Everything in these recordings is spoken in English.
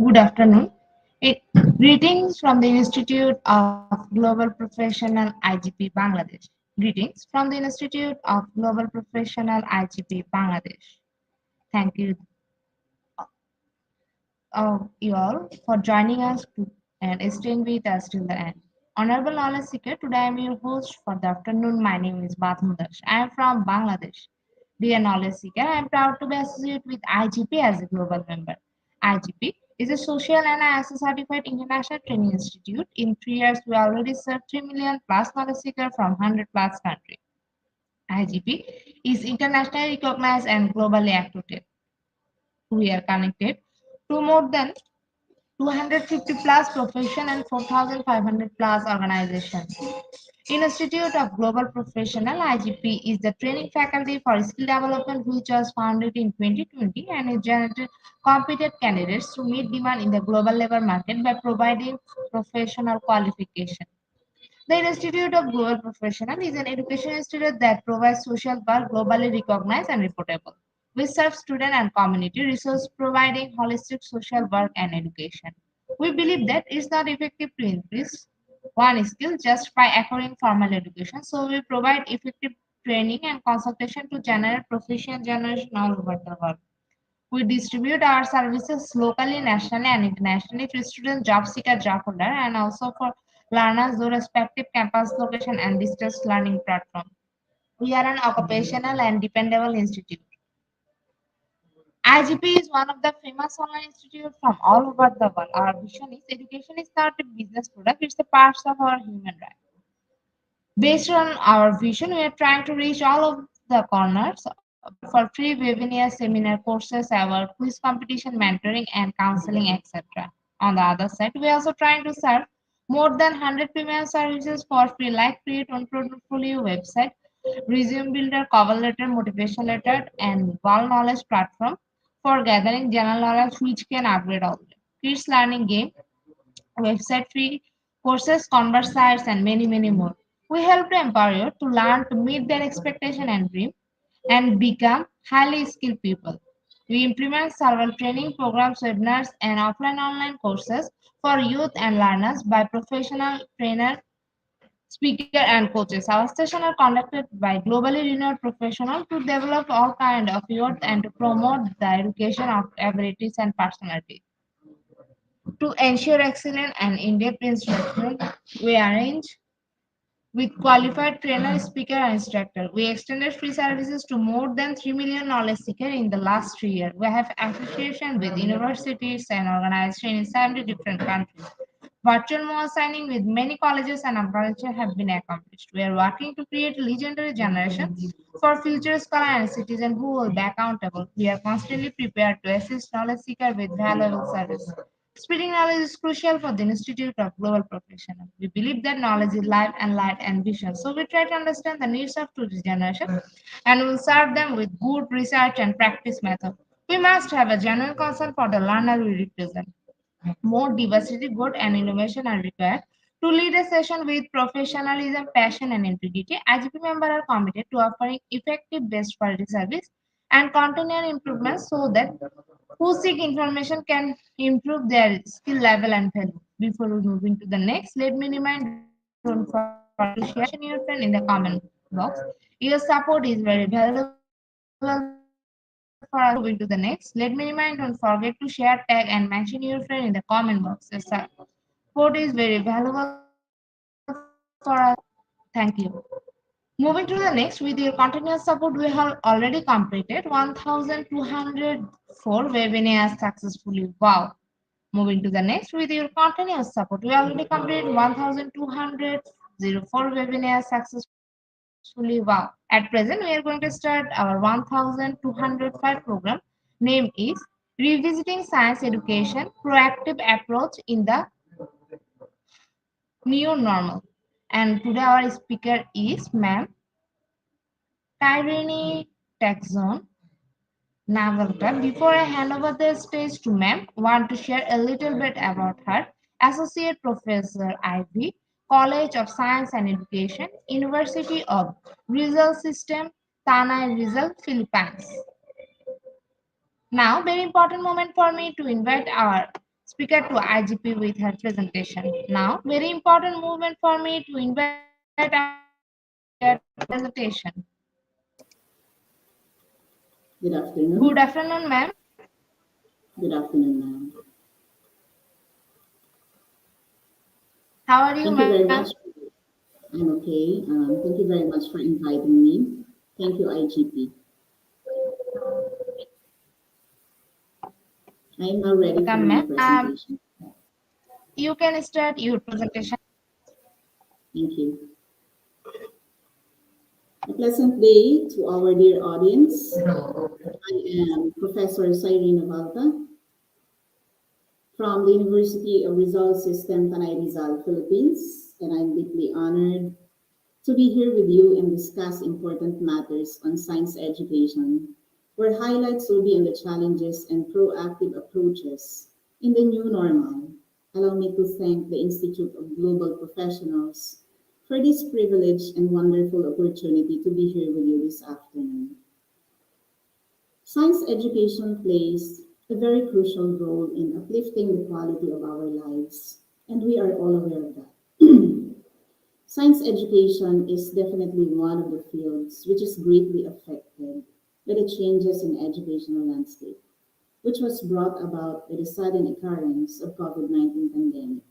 Good afternoon. It, greetings from the Institute of Global Professional IGP Bangladesh. Greetings from the Institute of Global Professional IGP Bangladesh. Thank you, you all for joining us and staying with us till the end. Honorable Knowledge Seeker, today I am your host for the afternoon. My name is Bathum Dash. I am from Bangladesh. Dear Knowledge Seeker, I am proud to be associated with IGP as a global member. IGP is a social and ISO certified international training institute. In 3 years, we already served 3 million plus knowledge seekers from 100 plus countries. IGP is internationally recognized and globally accredited. We are connected to more than 250 plus profession and 4,500 plus organizations. Institute of Global Professional IGP is the training faculty for skill development which was founded in 2020 and is generated competent candidates to meet demand in the global labor market by providing professional qualification. The Institute of Global Professional is an education institute that provides social work globally recognized and reportable. We serve student and community resource providing holistic social work and education. We believe that it's not effective to increase one skill just by acquiring formal education, so we provide effective training and consultation to generate professional generation all over the world. We distribute our services locally, nationally, and internationally to students, job seeker, job holder, and also for learners who respective campus location and distance learning platform. We are an occupational and dependable institute. IGP is one of the famous online institutes from all over the world. Our vision is education is not a business product, it's a part of our human right. Based on our vision, we are trying to reach all of the corners for free webinar, seminar courses, award, quiz competition, mentoring, and counseling, etc. On the other side, we are also trying to serve more than 100 premium services for free, like create on portfolio website, resume builder, cover letter, motivation letter, and wall knowledge platform for gathering general knowledge which can upgrade all. Kids learning game, website free courses, converse sites, and many, many more. We help to empower you to learn to meet their expectation and dream and become highly skilled people. We implement several training programs, webinars, and offline online courses for youth and learners by professional trainers speaker and coaches. Our sessions are conducted by globally renowned professionals to develop all kinds of youth and to promote the education of abilities and personality. To ensure excellent and in-depth instruction, we arrange with qualified trainer, speaker, and instructor. We extended free services to more than 3 million knowledge seekers in the last 3 years. We have association with universities and organizations in 70 different countries. Virtual more signing with many colleges and agriculture have been accomplished. We are working to create a legendary generation for future scholars and citizens who will be accountable. We are constantly prepared to assist knowledge seekers with valuable service. Spreading knowledge is crucial for the Institute of Global Professionals. We believe that knowledge is life and light and vision. So we try to understand the needs of today's generation and will serve them with good research and practice method. We must have a genuine concern for the learner we represent. More diversity, growth, and innovation are required to lead a session with professionalism, passion, and integrity. IGP members are committed to offering effective best quality service and continual improvements so that who seek information can improve their skill level and value. Before we move into the next, let me remind you don't forget to share your friend in the comment box. Your support is very valuable for us. Before we move into the next, let me remind don't forget to share, tag, and mention your friend in the comment box. Your support is very valuable for us. Thank you. Moving to the next, with your continuous support, we have already completed 1,204 webinars successfully. Wow! Moving to the next, with your continuous support, we already completed 1,204 webinars successfully. Wow! At present, we are going to start our 1,205 program. Name is Revisiting Science Education Proactive Approach in the New Normal. And today our speaker is Ma'am Kyrene Taxon Navalta. Before I hand over the stage to Ma'am, want to share a little bit about her. Associate Professor Ivy, College of Science and Education, University of Rizal System, Tanay Rizal, Philippines. Now, very important moment for me to invite our speaker to IGP with her presentation. Now, very important moment for me to invite our presentation. Good Good afternoon. afternoon, ma'am. Good afternoon, ma'am. How are you, Thank you very ma'am? much. I'm okay. Thank you very much for inviting me. Thank you, IGP. I am now ready for Welcome, my ma'am. presentation. You can start your presentation. Thank you. A pleasant day to our dear audience. I am Professor Cyrene Navalta from the University of Rizal System, Tanay Rizal, Philippines, and I'm deeply honored to be here with you and discuss important matters on science education, where highlights will be on the challenges and proactive approaches in the new normal. Allow me to thank the Institute of Global Professionals for this privilege and wonderful opportunity to be here with you this afternoon. Science education plays a very crucial role in uplifting the quality of our lives, and we are all aware of that. Science education is definitely one of the fields which is greatly affected by the changes in educational landscape, which was brought about by the sudden occurrence of COVID-19 pandemic.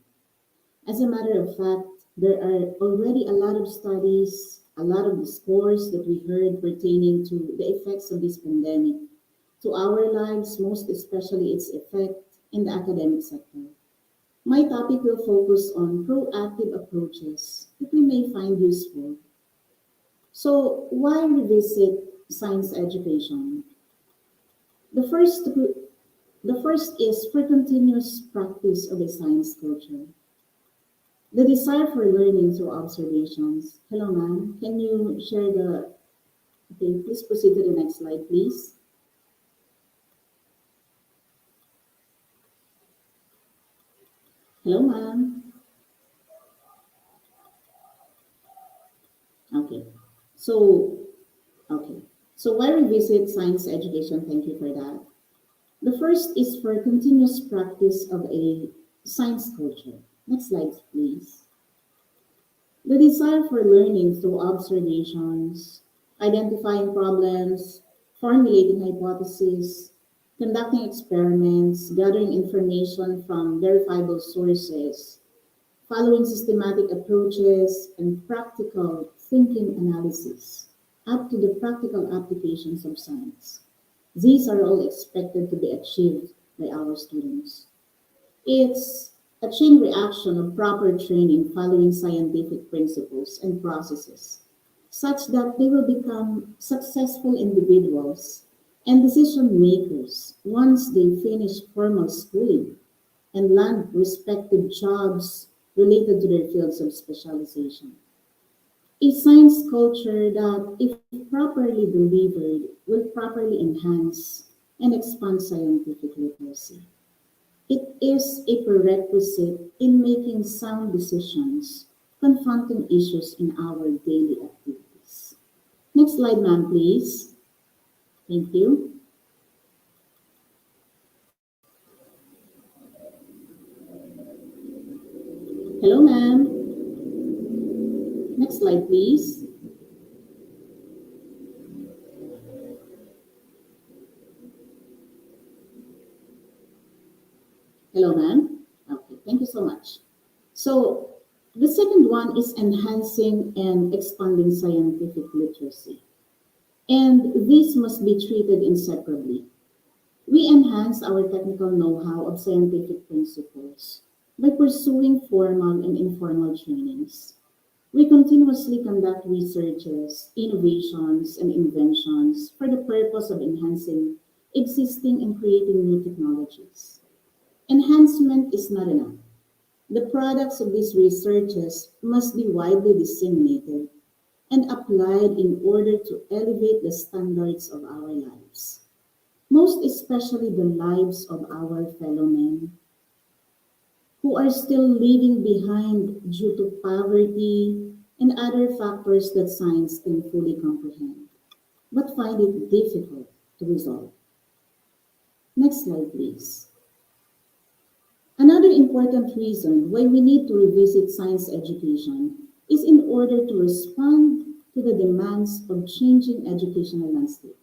As a matter of fact, there are already a lot of studies, a lot of discourse that we heard pertaining to the effects of this pandemic to our lives, most especially its effect in the academic sector. My topic will focus on proactive approaches that we may find useful. So, why revisit science education? The first, the first is for continuous practice of a science culture. The desire for learning through observations. Hello, ma'am. Can you share the? Okay, please proceed to the next slide, please. Hello, ma'am. Okay. So, okay. So, why revisit science education? Thank you for that. The first is for continuous practice of a science culture. Next slide, please. The desire for learning through observations, identifying problems, formulating hypotheses, conducting experiments, gathering information from verifiable sources, following systematic approaches, and practical thinking analysis, up to the practical applications of science. These are all expected to be achieved by our students. It's a chain reaction of proper training following scientific principles and processes, such that they will become successful individuals and decision makers once they finish formal schooling and land respective jobs related to their fields of specialization. A science culture that, if properly delivered, will properly enhance and expand scientific literacy. It is a prerequisite in making sound decisions confronting issues in our daily activities. Next slide, ma'am, please. Thank you. Hello, ma'am. Next slide, please. Hello, ma'am. Okay, thank you so much. So, the second one is enhancing and expanding scientific literacy. And these must be treated inseparably. We enhance our technical know-how of scientific principles by pursuing formal and informal trainings. We continuously conduct researches, innovations, and inventions for the purpose of enhancing existing and creating new technologies. Enhancement is not enough. The products of these researches must be widely disseminated and applied in order to elevate the standards of our lives, most especially the lives of our fellow men who are still leaving behind due to poverty and other factors that science can fully comprehend, but find it difficult to resolve. Next slide, please. Another important reason why we need to revisit science education is in order to respond to the demands of changing educational landscape.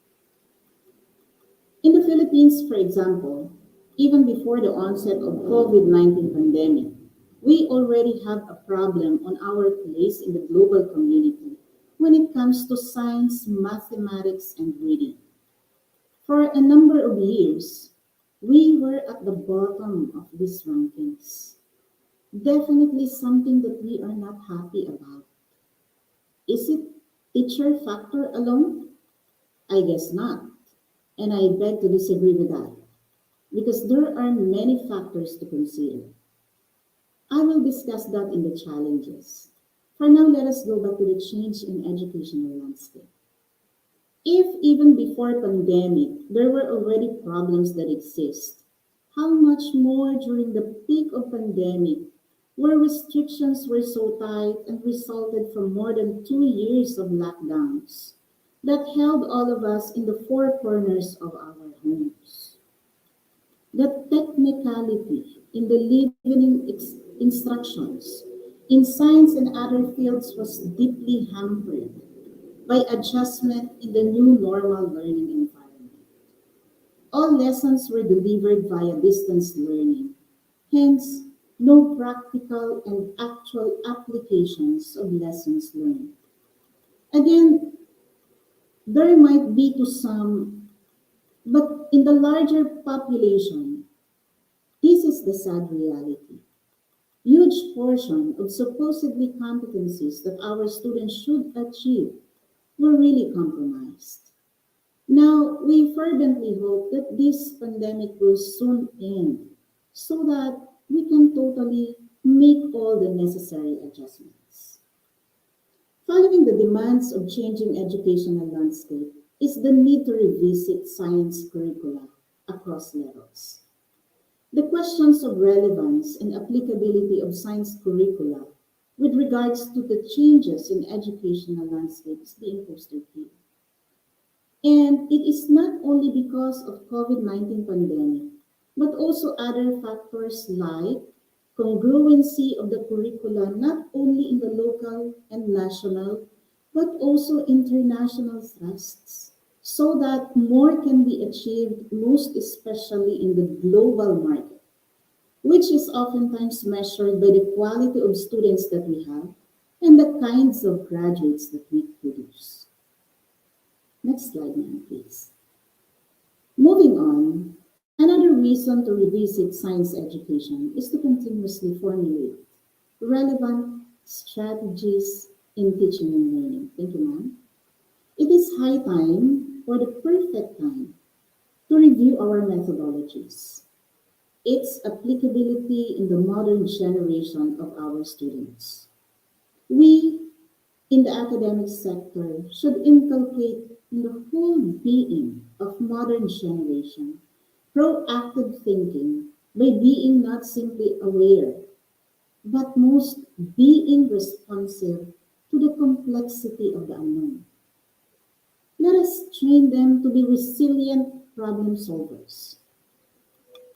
In the Philippines, for example, even before the onset of COVID-19 pandemic, we already have a problem on our place in the global community when it comes to science, mathematics, and reading. For a number of years, we were at the bottom of these rankings. Definitely something that we are not happy about. Is it teacher factor alone? I guess not. And I beg to disagree with that because there are many factors to consider. I will discuss that in the challenges. For now, let us go back to the change in educational landscape. If even before pandemic, there were already problems that exist, how much more during the peak of pandemic, where restrictions were so tight and resulted from more than 2 years of lockdowns that held all of us in the four corners of our homes. The technicality in the living instructions in science and other fields was deeply hampered by adjustment in the new normal learning environment. All lessons were delivered via distance learning, hence, no practical and actual applications of lessons learned. Again, there might be to some, but in the larger population, this is the sad reality. Huge portion of supposedly competencies that our students should achieve were really compromised. Now, we fervently hope that this pandemic will soon end so that we can totally make all the necessary adjustments. Following the demands of changing educational landscape is the need to revisit science curricula across levels. The questions of relevance and applicability of science curricula with regards to the changes in educational landscape is being posted here. And it is not only because of COVID-19 pandemic, but also other factors like congruency of the curricula not only in the local and national, but also international thrusts, so that more can be achieved, most especially in the global market, which is oftentimes measured by the quality of students that we have and the kinds of graduates that we produce. Next slide, ma'am, please. Moving on, another reason to revisit science education is to continuously formulate relevant strategies in teaching and learning. Thank you, ma'am. It is high time, or the perfect time, to review our methodologies, its applicability in the modern generation of our students. We, in the academic sector, should inculcate in the whole being of modern generation proactive thinking by being not simply aware, but most being responsive to the complexity of the unknown. Let us train them to be resilient problem solvers,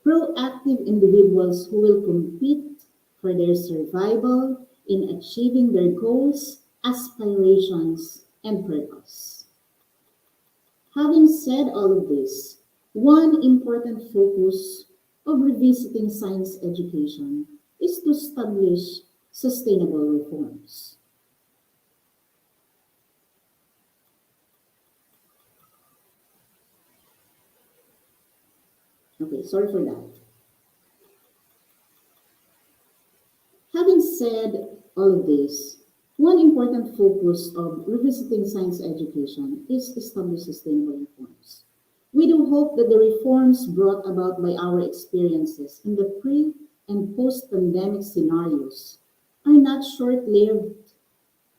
proactive individuals who will compete for their survival in achieving their goals, aspirations, and purpose. Having said all of this, one important focus of revisiting science education is to establish sustainable reforms. Okay, sorry for that. Having said all of this, one important focus of revisiting science education is to establish sustainable reforms. We do hope that the reforms brought about by our experiences in the pre and post pandemic scenarios are not short lived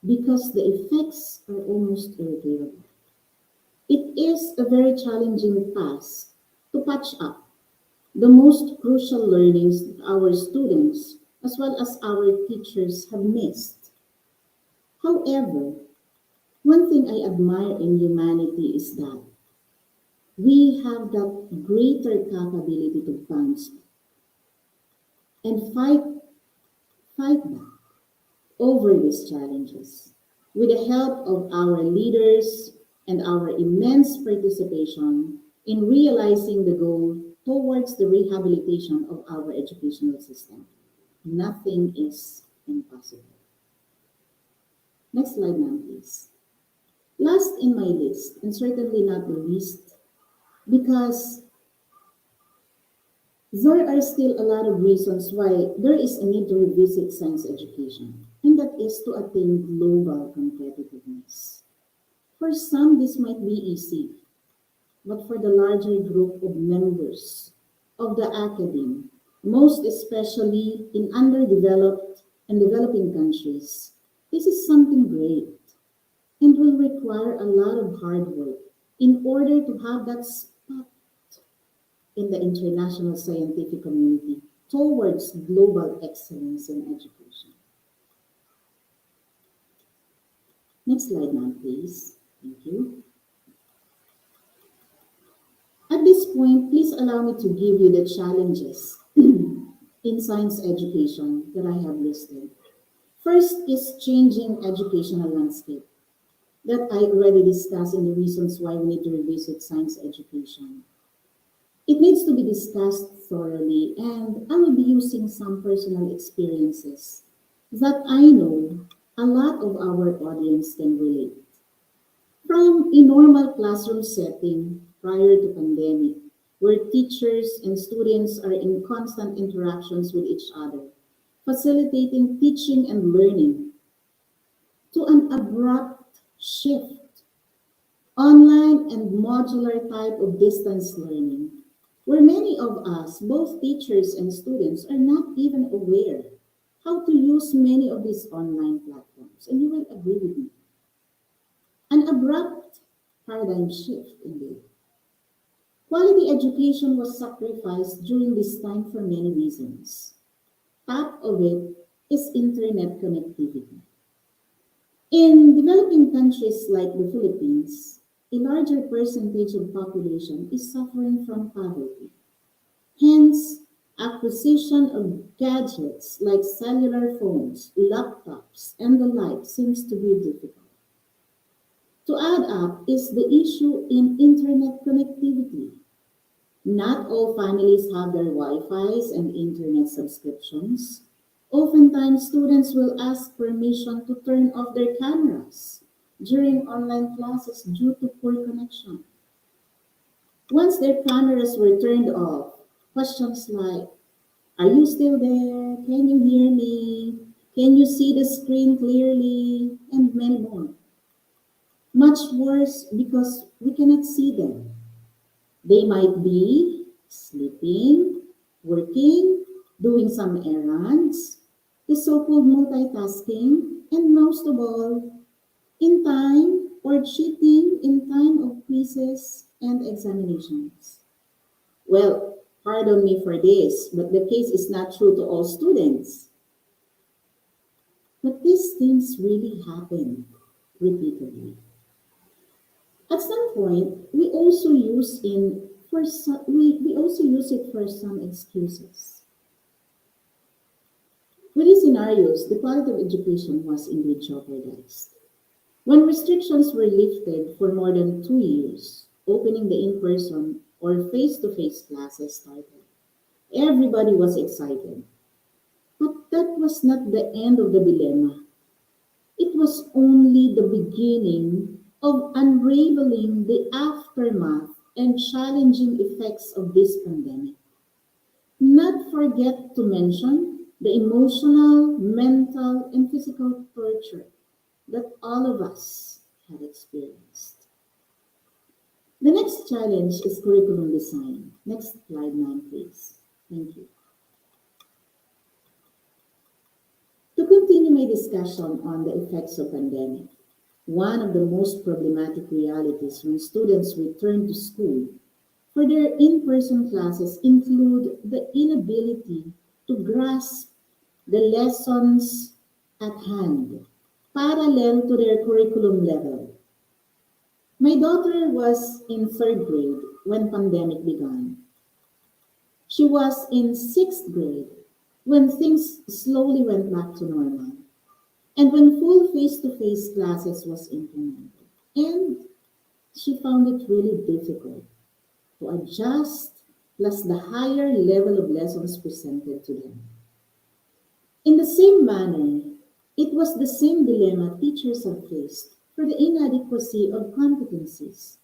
because the effects are almost irreparable. It is a very challenging task to patch up the most crucial learnings that our students as well as our teachers have missed. However, one thing I admire in humanity is that we have that greater capability to bounce back and fight back over these challenges. With the help of our leaders and our immense participation in realizing the goal towards the rehabilitation of our educational system, nothing is impossible. Next slide, ma'am, please. Last in my list, and certainly not the least, because there are still a lot of reasons why there is a need to revisit science education, and that is to attain global competitiveness. For some, this might be easy, but for the larger group of members of the academe, most especially in underdeveloped and developing countries, this is something great and will require a lot of hard work in order to have that spot in the international scientific community towards global excellence in education. Next slide, ma'am, please. Thank you. At this point, please allow me to give you the challenges in science education that I have listed. First is changing educational landscape that I already discussed in the reasons why we need to revisit science education. It needs to be discussed thoroughly, and I will be using some personal experiences that I know a lot of our audience can relate. From a normal classroom setting prior to pandemic, where teachers and students are in constant interactions with each other, facilitating teaching and learning, to an abrupt shift, online and modular type of distance learning, where many of us, both teachers and students, are not even aware how to use many of these online platforms. And you will agree with me. An abrupt paradigm shift, indeed. Quality education was sacrificed during this time for many reasons. Part of it is internet connectivity. In developing countries like the Philippines, a larger percentage of population is suffering from poverty. Hence, Acquisition of gadgets like cellular phones, laptops, and the like seems to be difficult. To add up is the issue in internet connectivity. Not all families have their Wi-Fi's and internet subscriptions. Oftentimes, students will ask permission to turn off their cameras during online classes due to poor connection. Once their cameras were turned off, questions like, are you still there? Can you hear me? Can you see the screen clearly? And many more. Much worse because we cannot see them. They might be sleeping, working, doing some errands, the so called multitasking, and most of all, in time or cheating in time of quizzes and examinations. Well, pardon me for this, but the case is not true to all students. But these things really happen repeatedly. At some point, we also use it for some excuses. With these scenarios, the quality of education was indeed jeopardized. When restrictions were lifted for more than 2 years, opening the in-person or face-to-face classes started. Everybody was excited. But that was not the end of the dilemma. It was only the beginning of unraveling the aftermath and challenging effects of this pandemic. Not forget to mention the emotional, mental, and physical torture that all of us have experienced. The next challenge is curriculum design. Next slide, ma'am, please. Thank you. To continue my discussion on the effects of pandemic, one of the most problematic realities when students return to school for their in-person classes include the inability to grasp the lessons at hand, parallel to their curriculum level. My daughter was in third grade when pandemic began. She was in sixth grade when things slowly went back to normal and when full face-to-face classes was implemented. And she found it really difficult to adjust, plus the higher level of lessons presented to them. In the same manner, it was the same dilemma teachers have faced for the inadequacy of competencies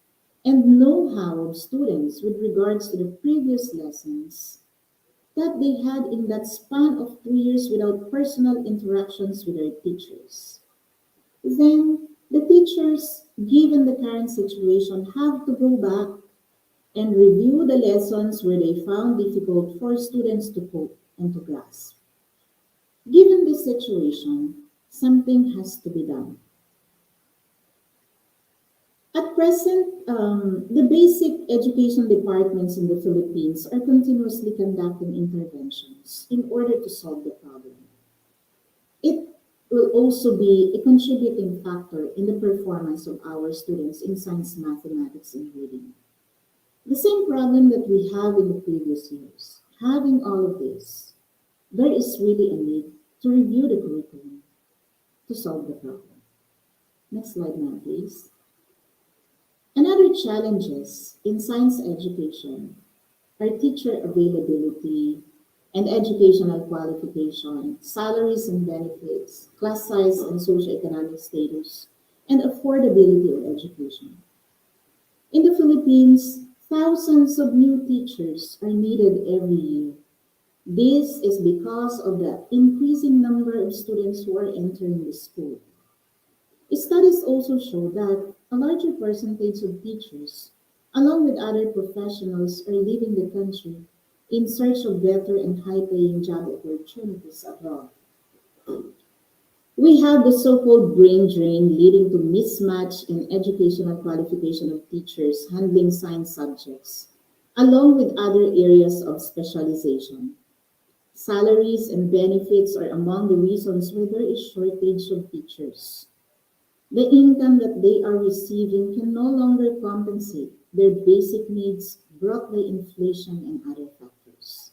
and know-how of students with regards to the previous lessons that they had in that span of 2 years without personal interactions with their teachers. Then, the teachers, given the current situation, have to go back and review the lessons where they found difficult for students to cope and to grasp. Given this situation, something has to be done. At present, the basic education departments in the Philippines are continuously conducting interventions in order to solve the problem. It will also be a contributing factor in the performance of our students in science, mathematics, and reading. The same problem that we have in the previous years. Having all of this, there is really a need to review the curriculum to solve the problem. Next slide now, please. Another challenges in science education are teacher availability and educational qualification, salaries and benefits, class size and socioeconomic status, and affordability of education. In the Philippines, thousands of new teachers are needed every year. This is because of the increasing number of students who are entering the school. Studies also show that a larger percentage of teachers, along with other professionals, are leaving the country in search of better and high-paying job opportunities abroad. We have the so-called brain drain leading to mismatch in educational qualification of teachers handling science subjects, along with other areas of specialization. Salaries and benefits are among the reasons why there is shortage of teachers. The income that they are receiving can no longer compensate their basic needs brought by inflation and other factors.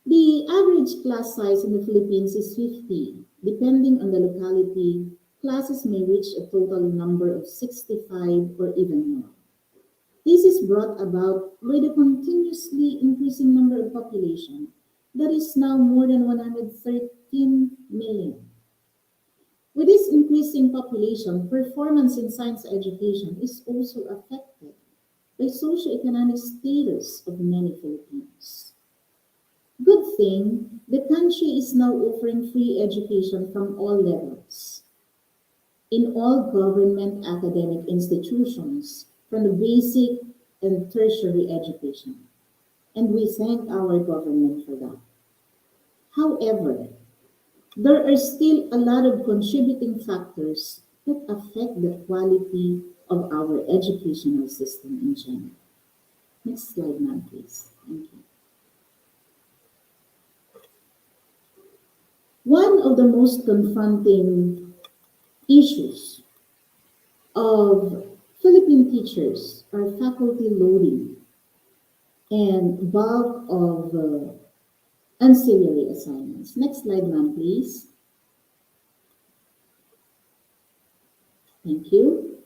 The average class size in the Philippines is 50. Depending on the locality, classes may reach a total number of 65 or even more. This is brought about by the continuously increasing number of population that is now more than 113 million. With this increasing population, performance in science education is also affected by socioeconomic status of many Filipinos. Good thing, the country is now offering free education from all levels in all government academic institutions, from the basic and tertiary education. And we thank our government for that. However, there are still a lot of contributing factors that affect the quality of our educational system in general. Next slide, ma'am, please. Thank you. One of the most confronting issues of Philippine teachers are faculty loading and bulk of ancillary assignments. Next slide, ma'am, please. Thank you.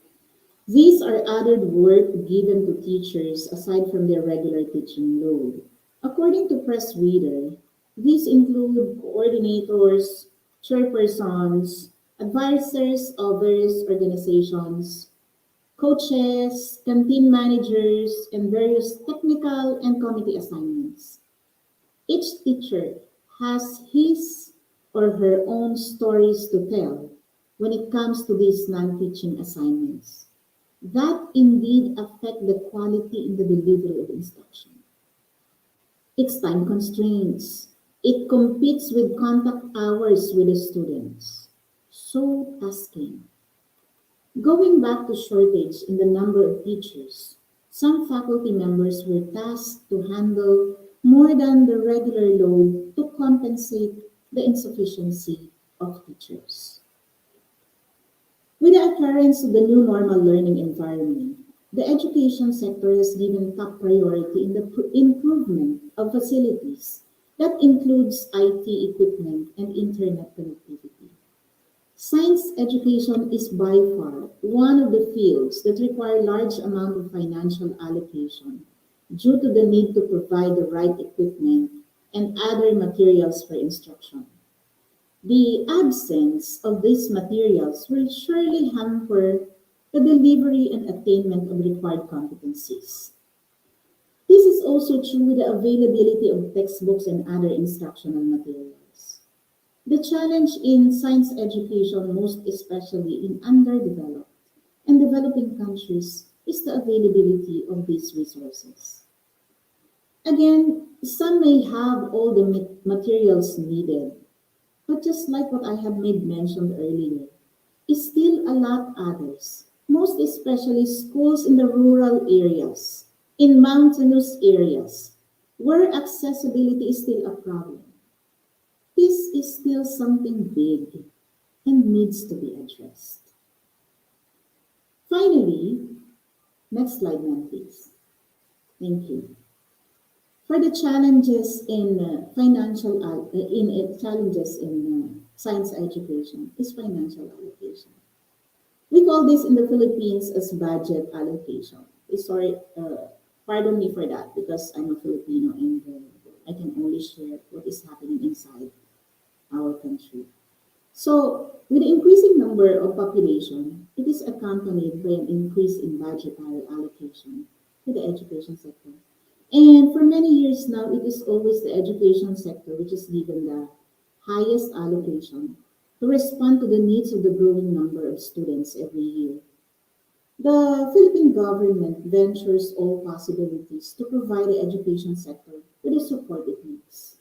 These are added work given to teachers aside from their regular teaching load. According to Press Reader, these include coordinators, chairpersons, advisors of various organizations, coaches, canteen managers, and various technical and committee assignments. Each teacher has his or her own stories to tell when it comes to these non-teaching assignments that indeed affect the quality in the delivery of instruction. It's time constraints. It competes with contact hours with the students. So tasking. Going back to shortage in the number of teachers, some faculty members were tasked to handle more than the regular load to compensate the insufficiency of teachers. With the occurrence of the new normal learning environment, the education sector has given top priority in the improvement of facilities that includes IT equipment and internet connectivity. Science education is by far one of the fields that require large amount of financial allocation due to the need to provide the right equipment and other materials for instruction. The absence of these materials will surely hamper the delivery and attainment of required competencies. This is also true with the availability of textbooks and other instructional materials. The challenge in science education, most especially in underdeveloped and developing countries, is the availability of these resources. Again, some may have all the materials needed, but just like what I have made mentioned earlier, is still a lot others, most especially schools in the rural areas, in mountainous areas, where accessibility is still a problem. This is still something big and needs to be addressed. Finally, next slide, ma'am, please. Thank you. For the challenges in challenges in science education is financial allocation. We call this in the Philippines as budget allocation. Sorry, pardon me for that because I'm a Filipino and I can only share what is happening inside our country. So, with the increasing number of population, it is accompanied by an increase in budgetary allocation to the education sector. And for many years now, it is always the education sector which is given the highest allocation to respond to the needs of the growing number of students every year. The Philippine government ventures all possibilities to provide the education sector with the support it needs.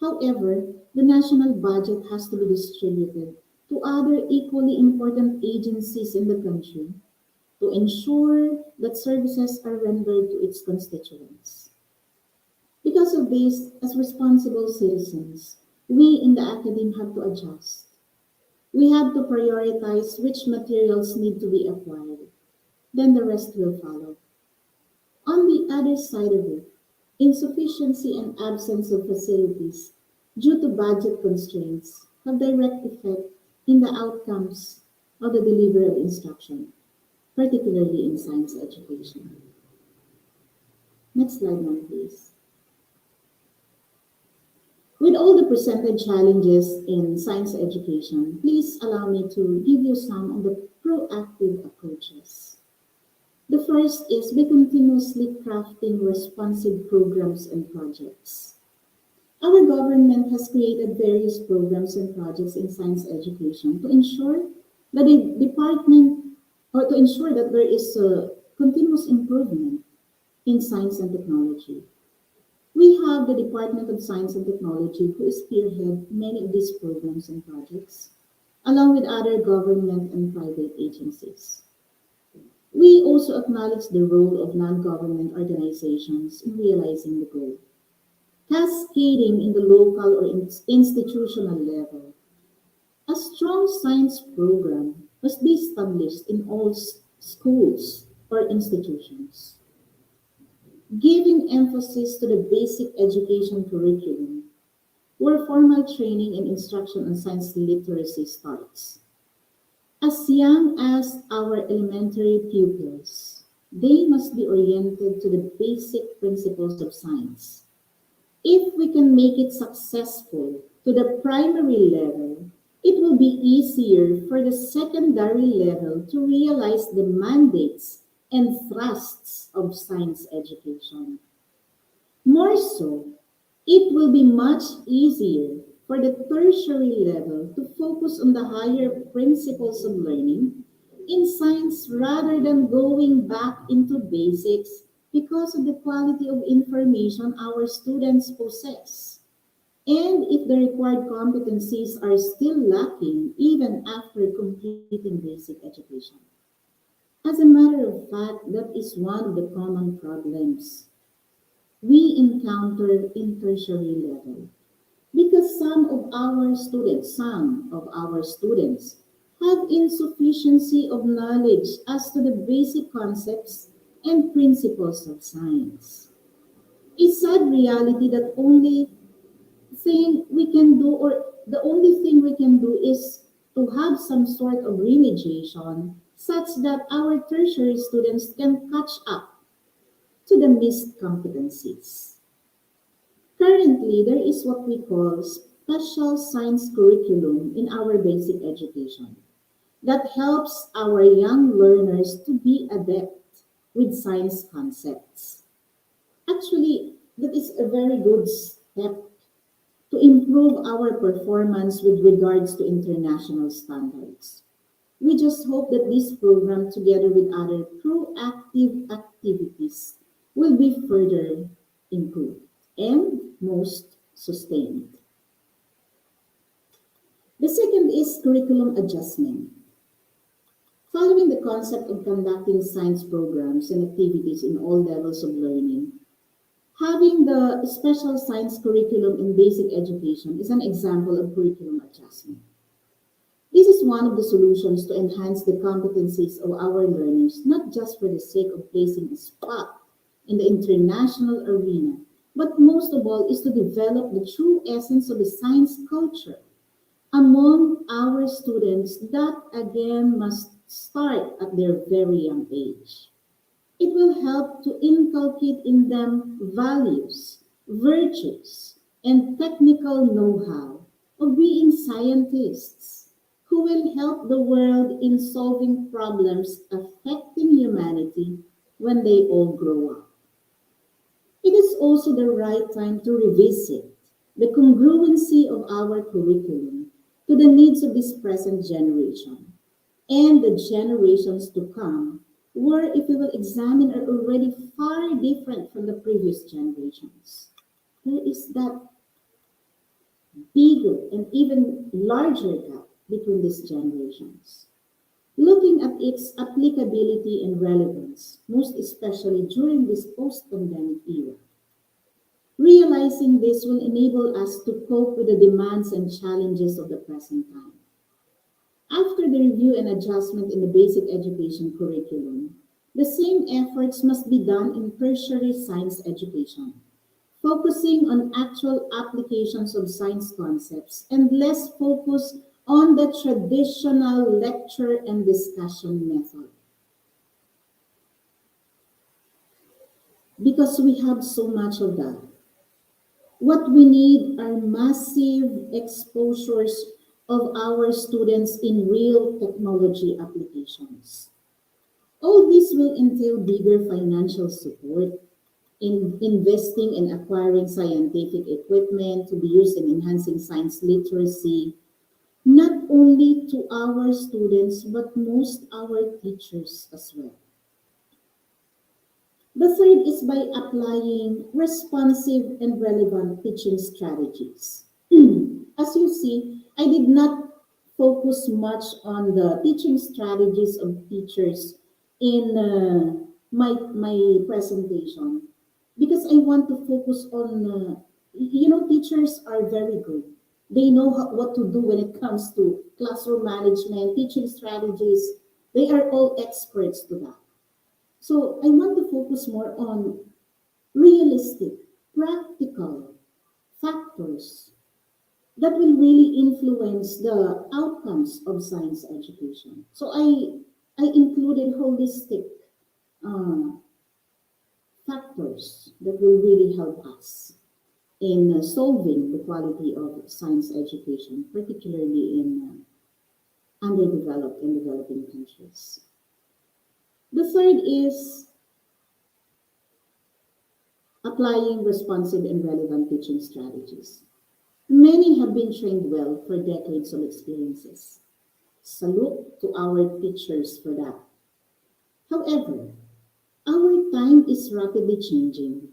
However, the national budget has to be distributed to other equally important agencies in the country to ensure that services are rendered to its constituents. Because of this, as responsible citizens, we in the academe have to adjust. We have to prioritize which materials need to be acquired. Then the rest will follow. On the other side of it, Insufficiency and absence of facilities due to budget constraints have direct effect in the outcomes of the delivery of instruction, particularly in science education. Next slide, ma'am, please. With all the presented challenges in science education, please allow me to give you some of the proactive approaches. The first is by continuously crafting responsive programs and projects. Our government has created various programs and projects in science education to ensure that the department or to ensure that there is a continuous improvement in science and technology. We have the Department of Science and Technology who spearhead many of these programs and projects, along with other government and private agencies. We also acknowledge the role of non-government organizations in realizing the goal. Cascading in the local or institutional level, a strong science program must be established in all schools or institutions, giving emphasis to the basic education curriculum, where formal training and instruction on science literacy starts. As young as our elementary pupils, they must be oriented to the basic principles of science. If we can make it successful to the primary level, it will be easier for the secondary level to realize the mandates and thrusts of science education. More so, it will be much easier for the tertiary level to focus on the higher principles of learning in science rather than going back into basics because of the quality of information our students possess. And if the required competencies are still lacking even after completing basic education. As a matter of fact, that is one of the common problems we encounter in tertiary level because some of our students have insufficiency of knowledge as to the basic concepts and principles of science. A sad reality that the only thing we can do is to have some sort of remediation such that our tertiary students can catch up to the missed competencies. Currently, there is what we call special science curriculum in our basic education that helps our young learners to be adept with science concepts. Actually, that is a very good step to improve our performance with regards to international standards. We just hope that this program, together with other proactive activities, will be further improved and most sustained. The second is curriculum adjustment. Following the concept of conducting science programs and activities in all levels of learning, having the special science curriculum in basic education is an example of curriculum adjustment. This is one of the solutions to enhance the competencies of our learners, not just for the sake of placing a spot in the international arena, but most of all is to develop the true essence of the science culture among our students that again must start at their very young age. It will help to inculcate in them values, virtues, and technical know-how of being scientists who will help the world in solving problems affecting humanity when they all grow up. It is also the right time to revisit the congruency of our curriculum to the needs of this present generation and the generations to come, where, if we will examine, are already far different from the previous generations. There is that bigger and even larger gap between these generations. Looking at its applicability and relevance, most especially during this post pandemic era. Realizing this will enable us to cope with the demands and challenges of the present time. After the review and adjustment in the basic education curriculum, the same efforts must be done in tertiary science education focusing on actual applications of science concepts and less focus on the traditional lecture and discussion method. Because we have so much of that. What we need are massive exposures of our students in real technology applications. All this will entail bigger financial support in investing and acquiring scientific equipment to be used in enhancing science literacy, not only to our students, but most our teachers as well. The third is by applying responsive and relevant teaching strategies. As you see, I did not focus much on the teaching strategies of teachers in my presentation because I want to focus on, teachers are very good. They know what to do when it comes to classroom management, teaching strategies. They are all experts to that. So I want to focus more on realistic, practical factors that will really influence the outcomes of science education. So I included holistic uh, factors that will really help us in solving the quality of science education, particularly in underdeveloped and developing countries. The third is applying responsive and relevant teaching strategies. Many have been trained well for decades of experiences. Salute to our teachers for that. However, our time is rapidly changing,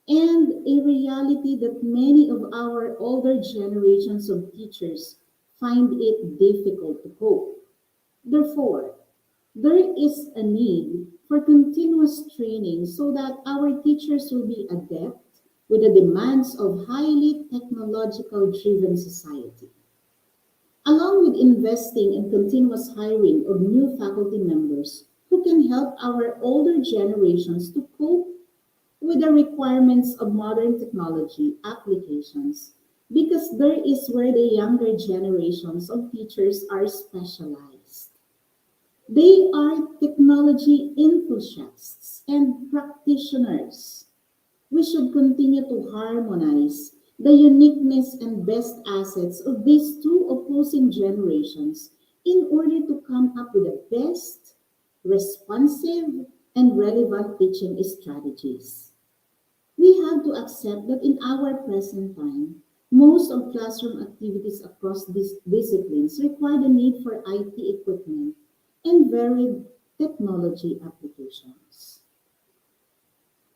and a reality that many of our older generations of teachers find it difficult to cope. Therefore, there is a need for continuous training so that our teachers will be adept with the demands of highly technological driven society. Along with investing in continuous hiring of new faculty members who can help our older generations to cope with the requirements of modern technology applications, because there is where the younger generations of teachers are specialized. They are technology enthusiasts and practitioners. We should continue to harmonize the uniqueness and best assets of these two opposing generations in order to come up with the best, responsive, and relevant teaching strategies. We have to accept that in our present time, most of classroom activities across these disciplines require the need for IT equipment and varied technology applications.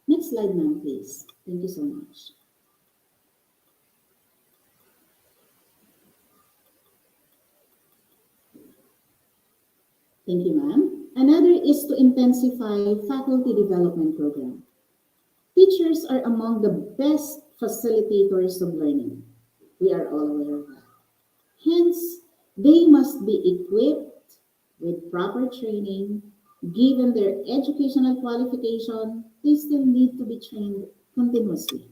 Next slide, ma'am, please. Thank you so much. Thank you, ma'am. Another is to intensify faculty development program. Teachers are among the best facilitators of learning. We are all aware of that. Hence, they must be equipped with proper training. Given their educational qualification, they still need to be trained continuously.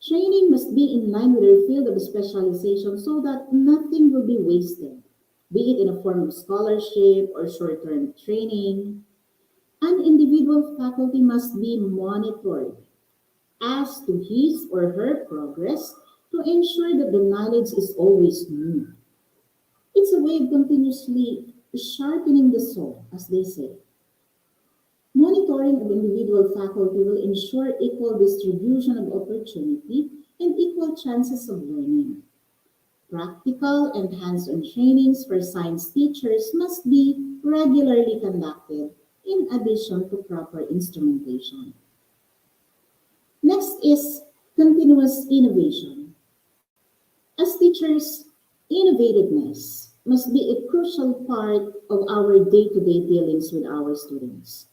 Training must be in line with their field of specialization so that nothing will be wasted, be it in a form of scholarship or short term training. An individual faculty must be monitored as to his or her progress to ensure that the knowledge is always new. It's a way of continuously sharpening the saw, as they say. Monitoring of individual faculty will ensure equal distribution of opportunity and equal chances of learning. Practical and hands-on trainings for science teachers must be regularly conducted in addition to proper instrumentation. Next is continuous innovation. As teachers, innovativeness must be a crucial part of our day-to-day dealings with our students.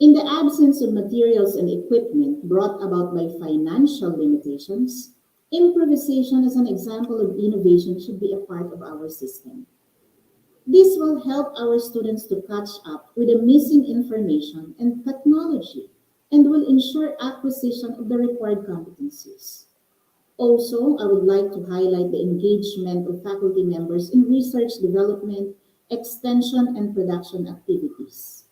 In the absence of materials and equipment brought about by financial limitations, improvisation as an example of innovation should be a part of our system. This will help our students to catch up with the missing information and technology and will ensure acquisition of the required competencies. Also, I would like to highlight the engagement of faculty members in research development, extension, and production activities.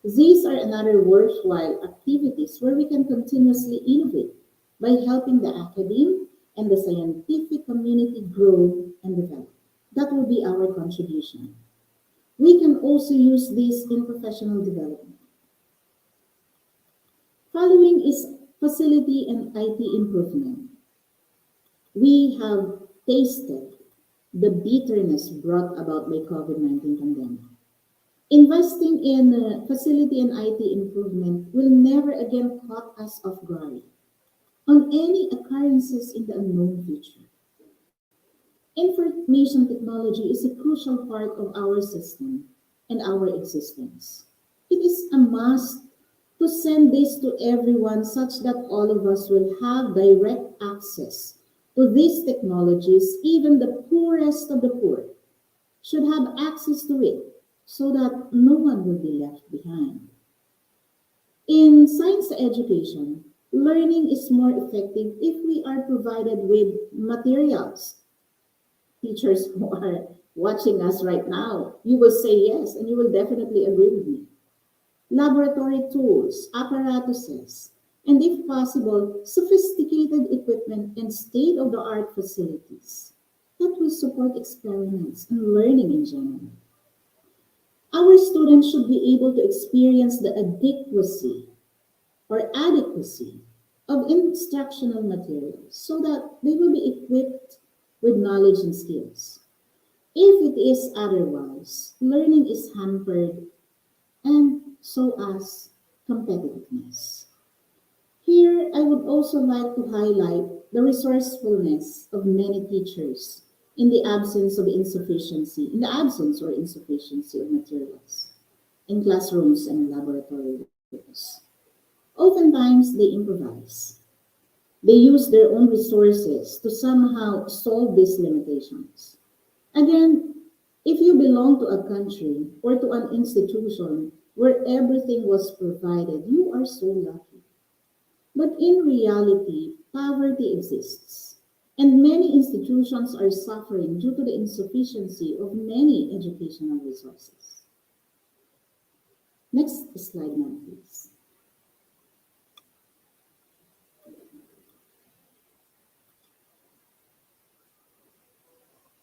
These are another worthwhile activities where we can continuously innovate by helping the academe and the scientific community grow and develop. That will be our contribution. We can also use this in professional development. Following is facility and IT improvement. We have tasted the bitterness brought about by COVID-19 pandemic. Investing in facility and IT improvement will never again caught us off guard on any occurrences in the unknown future. Information technology is a crucial part of our system and our existence. It is a must to send this to everyone such that all of us will have direct access to these technologies, even the poorest of the poor should have access to it so that no one will be left behind. In science education, learning is more effective if we are provided with materials. Teachers who are watching us right now, you will say yes, and you will definitely agree with me. Laboratory tools, apparatuses, and if possible, sophisticated equipment and state-of-the-art facilities that will support experiments and learning in general. Our students should be able to experience the adequacy or adequacy of instructional materials so that they will be equipped with knowledge and skills. If it is otherwise, learning is hampered and so as competitiveness. Here, I would also like to highlight the resourcefulness of many teachers in the absence or insufficiency of materials in classrooms and laboratory rooms. Oftentimes, they improvise. They use their own resources to somehow solve these limitations. Again, if you belong to a country or to an institution where everything was provided, you are so lucky. But in reality, poverty exists, and many institutions are suffering due to the insufficiency of many educational resources. Next slide, ma'am, please.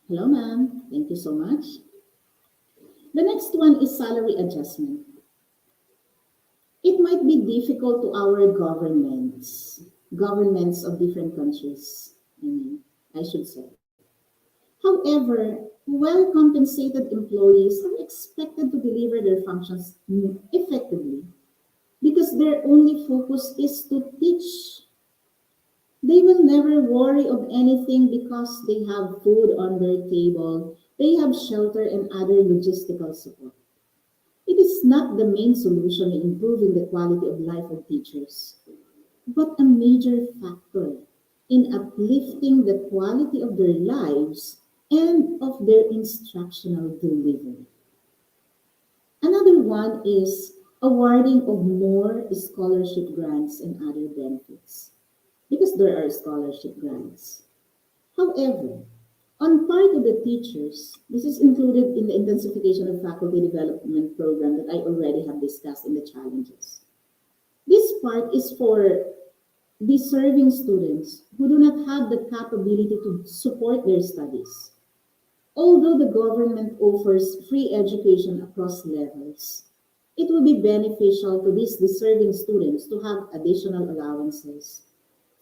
Hello, ma'am. Thank you so much. The next one is salary adjustment. It might be difficult to our governments of different countries, I should say. However, well compensated employees are expected to deliver their functions effectively because their only focus is to teach. They will never worry of anything because they have food on their table, they have shelter and other logistical support. It is not the main solution in improving the quality of life of teachers, but a major factor in uplifting the quality of their lives and of their instructional delivery. Another one is awarding of more scholarship grants and other benefits, because there are scholarship grants. However, on part of the teachers, this is included in the intensification of faculty development program that I already have discussed in the challenges. This part is for deserving students who do not have the capability to support their studies. Although the government offers free education across levels, it will be beneficial to these deserving students to have additional allowances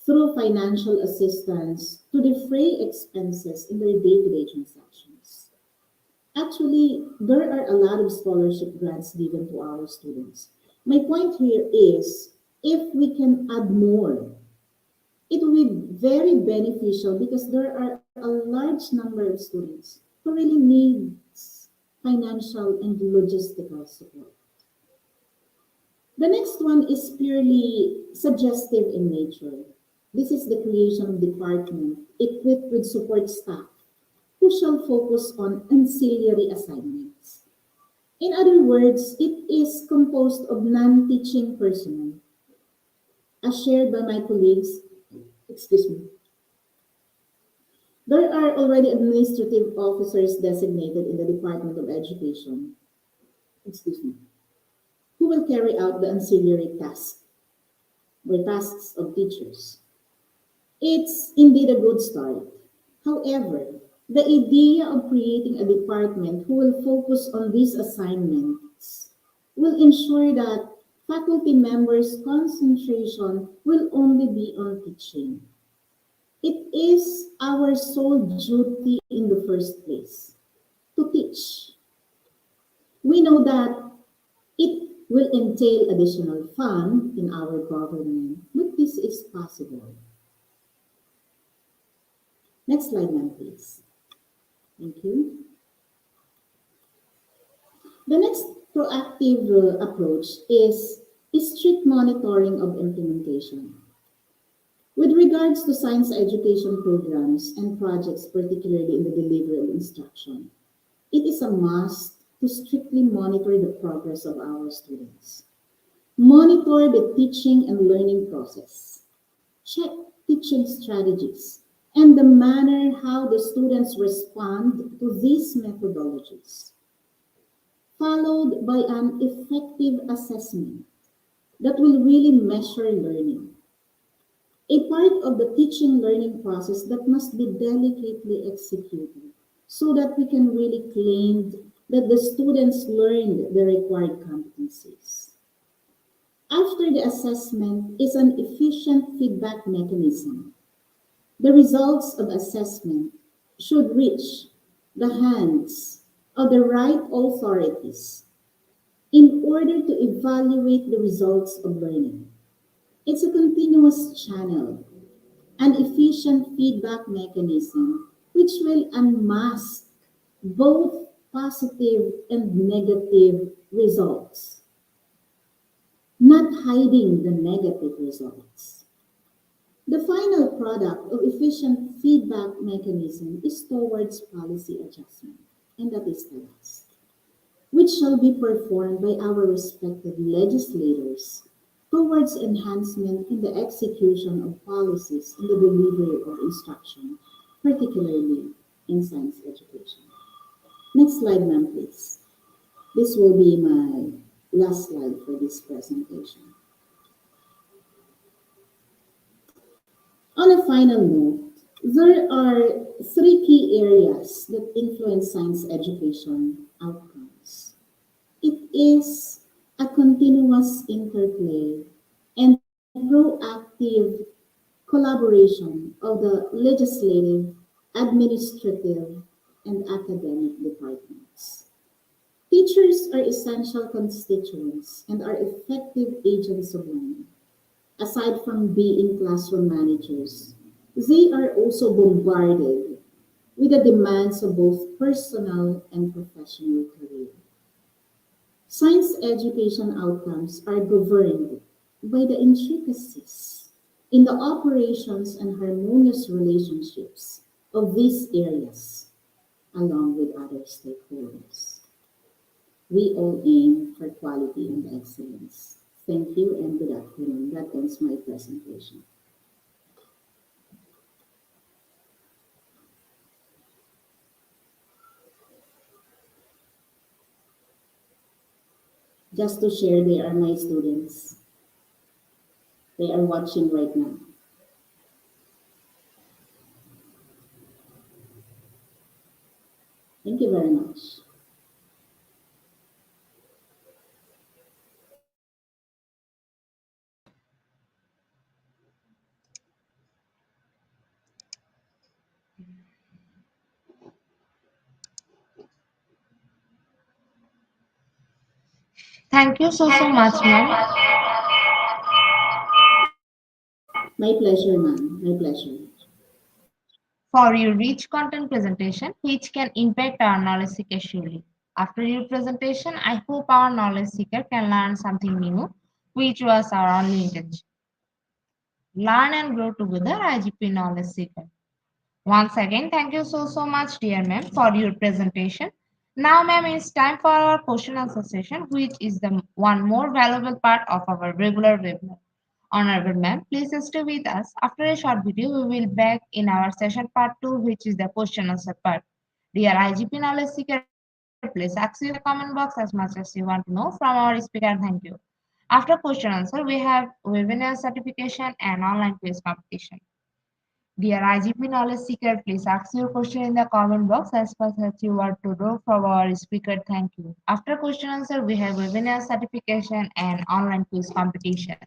through financial assistance to defray expenses in their day-to-day transactions. Actually, there are a lot of scholarship grants given to our students. My point here is, if we can add more, it will be very beneficial because there are a large number of students who really needs financial and logistical support. The next one is purely suggestive in nature. This is the creation of department equipped with support staff who shall focus on ancillary assignments. In other words, it is composed of non-teaching personnel As shared by my colleagues, excuse me, there are already administrative officers designated in the Department of Education, excuse me, who will carry out the ancillary tasks or tasks of teachers. It's indeed a good start. However, the idea of creating a department who will focus on these assignments will ensure that faculty members' concentration will only be on teaching. It is our sole duty in the first place to teach. We know that it will entail additional fund in our government, but this is possible. Next slide, ma'am, please. Thank you. The next proactive approach is strict monitoring of implementation. With regards to science education programs and projects, particularly in the delivery of instruction, it is a must to strictly monitor the progress of our students. Monitor the teaching and learning process. Check teaching strategies and the manner how the students respond to these methodologies, followed by an effective assessment that will really measure learning. A part of the teaching learning process that must be delicately executed so that we can really claim that the students learned the required competencies. After the assessment is an efficient feedback mechanism. The results of assessment should reach the hands of the right authorities in order to evaluate the results of learning. It's a continuous channel, an efficient feedback mechanism which will unmask both positive and negative results, not hiding the negative results. The final product of efficient feedback mechanism is towards policy adjustment, and that is the last, which shall be performed by our respective legislators towards enhancement in the execution of policies in the delivery of instruction, particularly in science education. Next slide, ma'am, please. This will be my last slide for this presentation. On a final note, there are three key areas that influence science education outcomes. It is a continuous interplay and proactive collaboration of the legislative, administrative, and academic departments. Teachers are essential constituents and are effective agents of learning. Aside from being classroom managers, they are also bombarded with the demands of both personal and professional career. Science education outcomes are governed by the intricacies in the operations and harmonious relationships of these areas, along with other stakeholders. We all aim for quality and excellence. Thank you and good afternoon. That ends my presentation. Just to share, they are my students. They are watching right now. Thank you very much. Thank you so much, ma'am, My pleasure, ma'am. My pleasure. for your rich content presentation, which can impact our knowledge seeker surely. After your presentation, I hope our knowledge seeker can learn something new, which was our only intention. Learn and grow together, IGP Knowledge Seeker. Once again, thank you so much, dear ma'am, for your presentation. Now, ma'am, it's time for our question answer session, which is the one more valuable part of our regular webinar. Honorable Ma'am, please stay with us. After a short video, we will back in our session part 2, which is the question answer part. Dear IGP Knowledge Seeker, please ask you in the comment box as much as you want to know from our speaker. Thank you. After question answer, we have webinar certification and online quiz competition. Dear IGP Knowledge Seeker, please ask your question in the comment box as much as you want to know from our speaker. Thank you. After question answer, we have webinar certification and online quiz competition.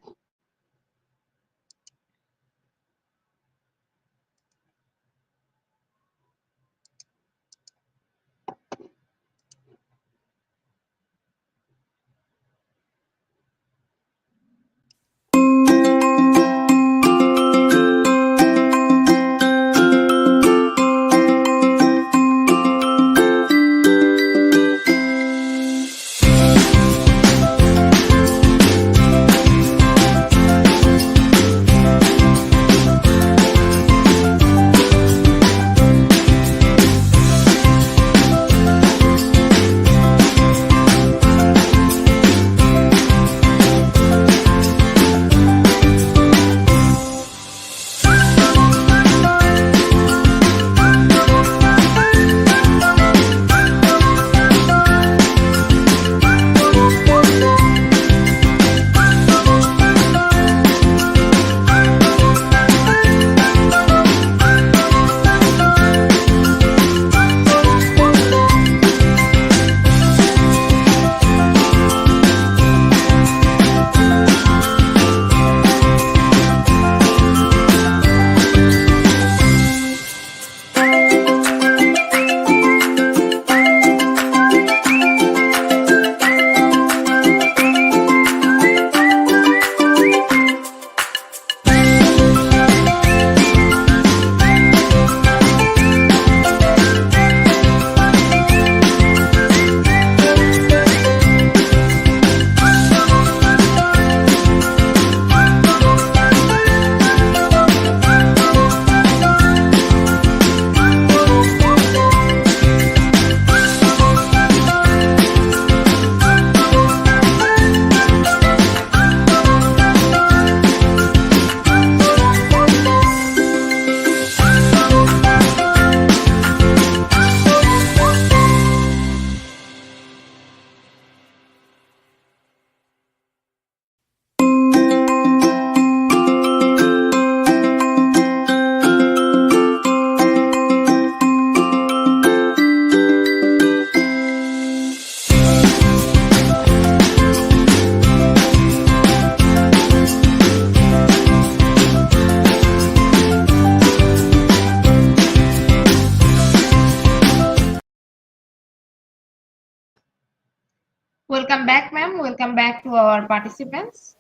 Welcome back, ma'am. Welcome back to our participants.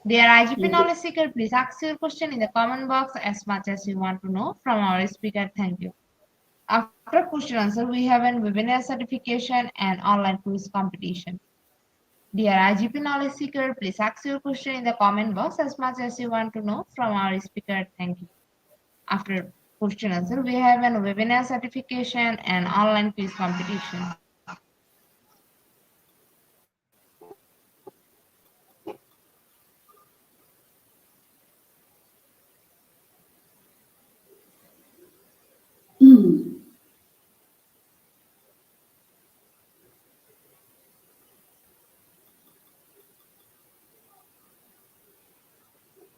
Dear IGP Thank you. Knowledge Seeker, please ask your question in the comment box as much as you want to know from our speaker. Thank you. After question answer, we have a webinar certification and online quiz competition. Dear IGP Knowledge Seeker, please ask your question in the comment box as much as you want to know from our speaker. Thank you. After question answer, we have a webinar certification and online quiz competition.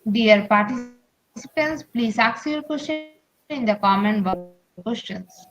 Dear participants, please ask your question in the comment box questions.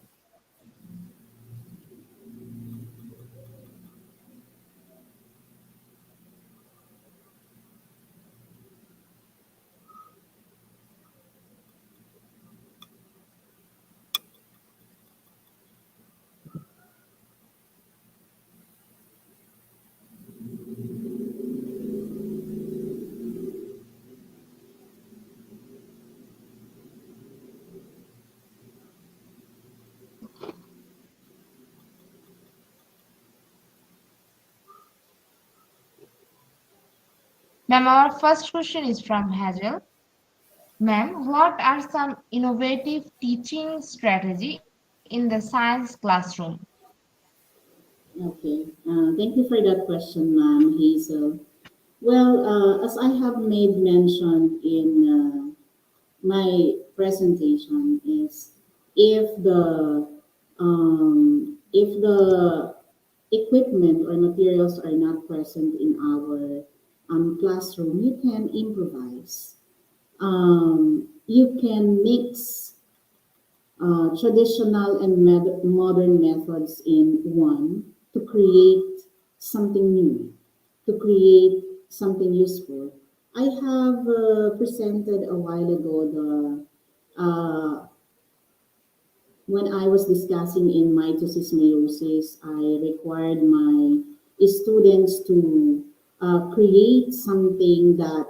Ma'am, our first question is from Hazel. Ma'am, what are some innovative teaching strategy in the science classroom? Okay. Thank you for that question, ma'am Hazel. Well, as I have made mention in my presentation, is if the equipment or materials are not present in our classroom, you can improvise. You can mix traditional and modern methods in one to create something new, to create something useful. I have presented a while ago when I was discussing in mitosis meiosis, I required my students to create something that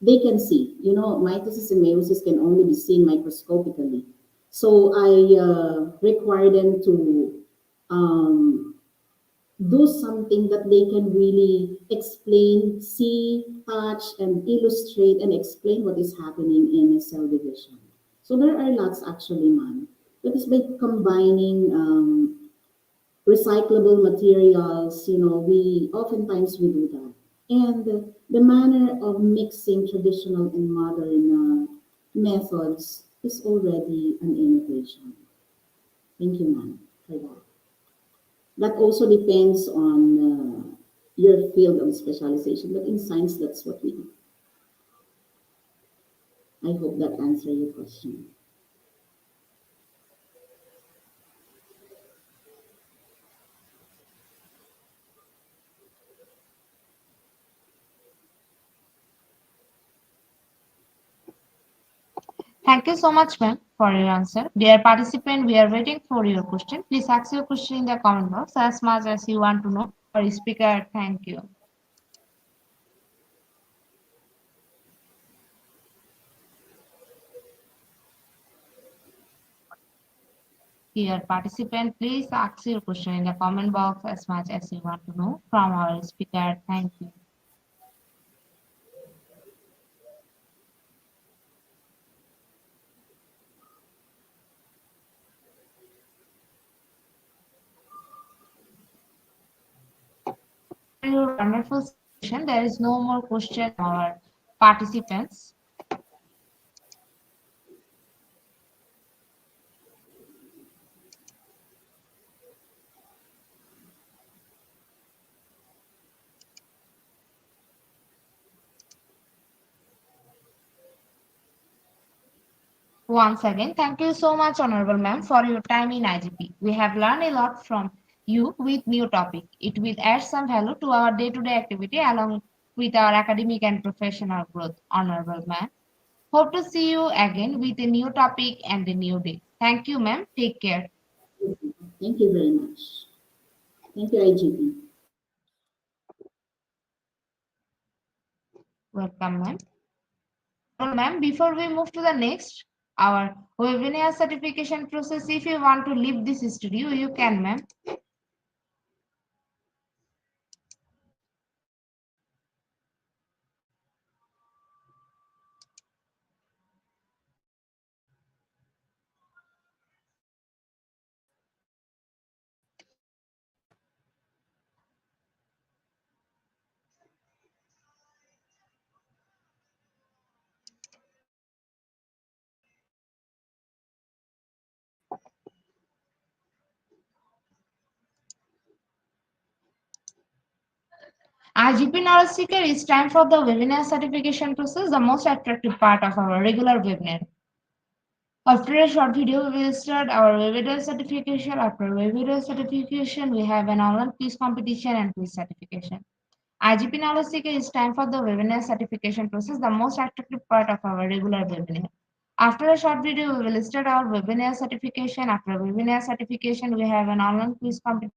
they can see. You know, mitosis and meiosis can only be seen microscopically. So I require them to um, do something that they can really explain, see, touch, and illustrate and explain what is happening in a cell division. So there are lots actually, man. That is by combining recyclable materials. You know, we oftentimes we do that, and the manner of mixing traditional and modern methods is already an innovation. Thank you, ma'am, for that. That also depends on your field of specialization, but in science, that's what we do. I hope that answers your question. Thank you so much, ma'am, for your answer. Dear participant, we are waiting for your question. Please ask your question in the comment box as much as you want to know. For speaker, thank you. Dear participant, please ask your question in the comment box as much as you want to know from our speaker. Thank you. Your wonderful session. There is no more question from our participants. Once again, thank you so much, Honorable Ma'am, for your time in IGP. We have learned a lot from you with new topic. It will add some value to our day-to-day activity along with our academic and professional growth, Honorable Ma'am. Hope to see you again with a new topic and a new day. Thank you, ma'am. Take care. Thank you very much. Thank you, IGP. Welcome, ma'am. Well, ma'am, before we move to the next, our webinar certification process, if you want to leave this studio, you can, ma'am. IGP Knowledge Seeker, it's time for the webinar certification process, the most attractive part of our regular webinar. After a short video, we will start our webinar certification. After webinar certification, we have an online quiz competition and quiz certification. IGP Knowledge Seeker, it's time for the webinar certification process, the most attractive part of our regular webinar. After a short video, we will start our webinar certification. After webinar certification, we have an online quiz competition.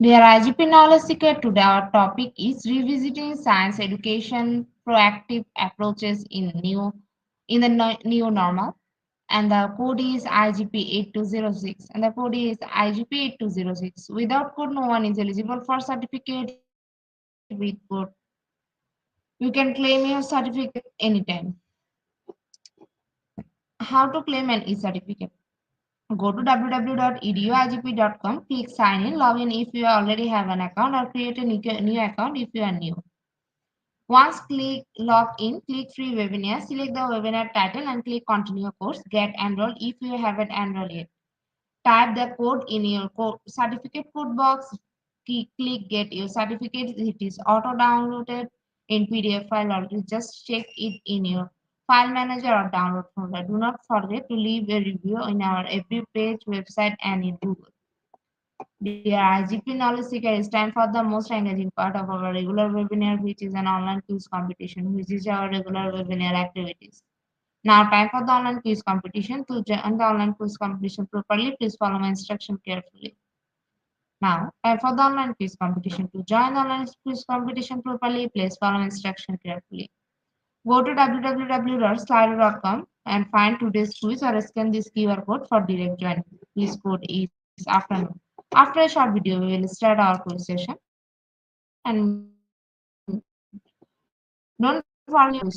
Dear IGP Knowledge Seeker, today our topic is revisiting science education proactive approaches in the new normal. And the code is IGP 8206. And the code is IGP 8206. Without code, no one is eligible for certificate. With code, you can claim your certificate anytime. How to claim an e-certificate? Go to www.eduigp.com, click sign in, log in if you already have an account, or create a new account if you are new. Once click log in, click free webinar, select the webinar title and click continue course. Get enrolled if you haven't enrolled yet. Type the code in your certificate code box. Click get your certificate. It is auto downloaded in PDF file, or you just check it in your file manager or download folder. Do not forget to leave a review in our every page, website, and in Google. Dear IGP Knowledge Seeker, it's time for the most engaging part of our regular webinar, which is an online quiz competition, which is our regular webinar activities. Now, time for the online quiz competition. To join the online quiz competition properly, please follow my instruction carefully. Now, time for the online quiz competition. To join the online quiz competition properly, please follow instruction carefully. Go to www.slido.com and find today's quiz or scan this QR code for direct joining. This code is afternoon. After a short video, we will start our quiz session and don't forget to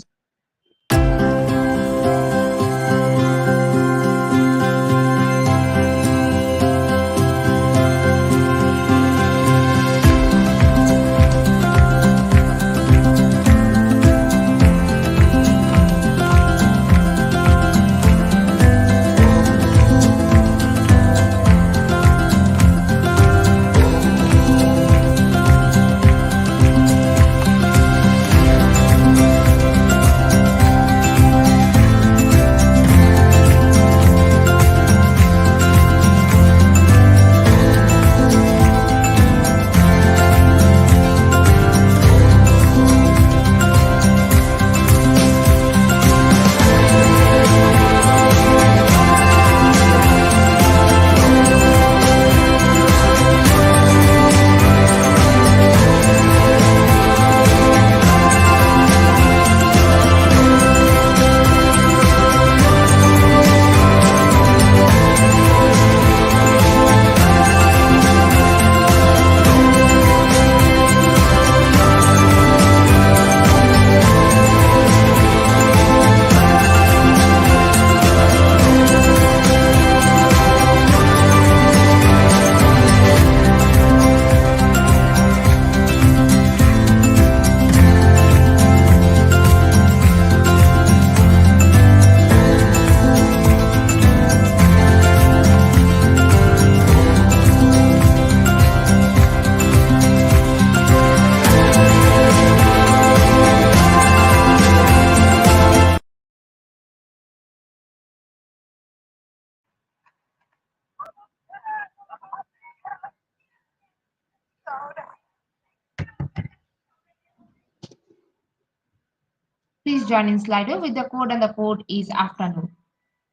please join in Slido with the code and the code is afternoon.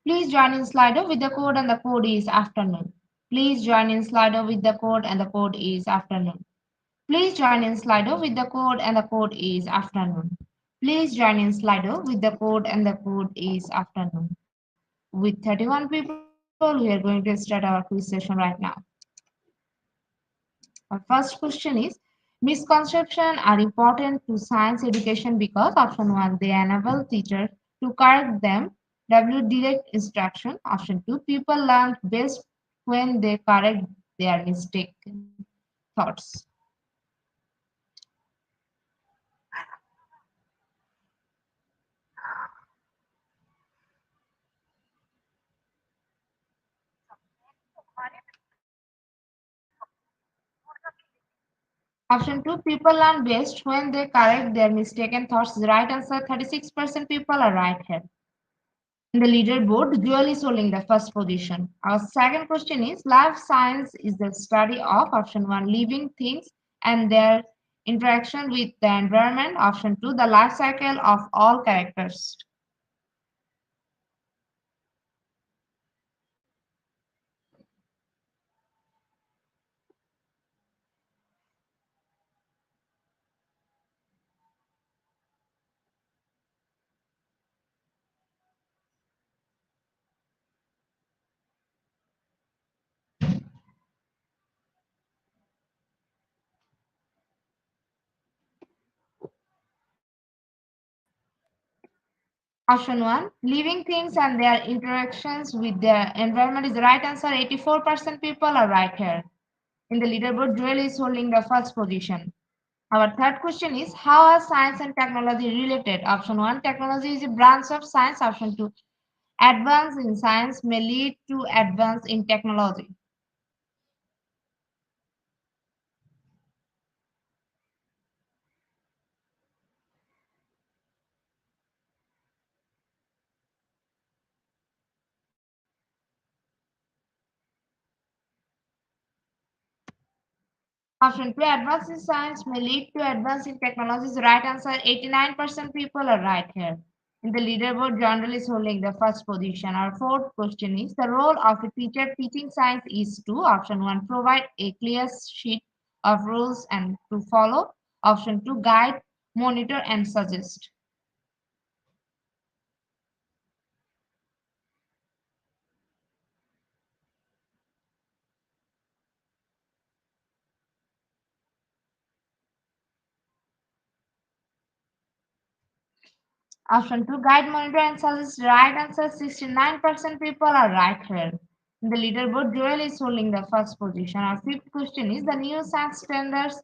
Please join in Slido with the code and the code is afternoon. Please join in Slido with the code and the code is afternoon. Please join in Slido with the code and the code is afternoon. Please join in Slido with the code and the code is afternoon. With 31 people, we are going to start our quiz session right now. Our first question is, misconceptions are important to science education because option 1, they enable teachers to correct them. W, direct instruction. Option 2, people learn best when they correct their mistaken thoughts. Option 2, people learn best when they correct their mistaken thoughts. The right answer, 36% people are right here. In the leaderboard, Joel is holding the first position. Our second question is, life science is the study of option 1, living things and their interaction with the environment. Option 2, the life cycle of all characters. Option 1, living things and their interactions with their environment is the right answer. 84% people are right here. In the leaderboard, Joel is holding the first position. Our third question is, how are science and technology related? Option 1, technology is a branch of science. Option 2, advance in science may lead to advance in technology. Option 2, advance in science may lead to advance in technology is the right answer. 89% people are right here. In the leaderboard, journal is holding the first position. Our fourth question is, the role of a teacher teaching science is to, option 1, provide a clear sheet of rules and to follow. Option 2, guide, monitor, and suggest. Option 2, guide, monitor, and suggest. Right answer. 69% people are right here. In the leaderboard, Joel is holding the first position. Our fifth question is, the new science standards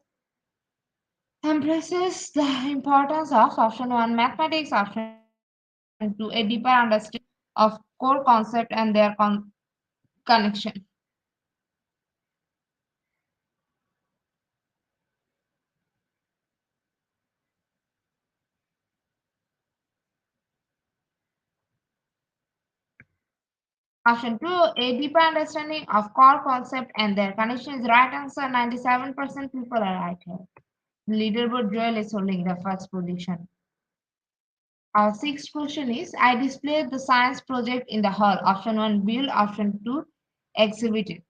emphasizes the importance of, option 1, mathematics. Option 2, a deeper understanding of core concept and their connection. Option 2, a deeper understanding of core concept and their connection is right answer. 97% people are right here. Leaderboard, Joel is holding the first position. Our sixth question is, I displayed the science project in the hall. Option 1, build. Option 2, exhibit it.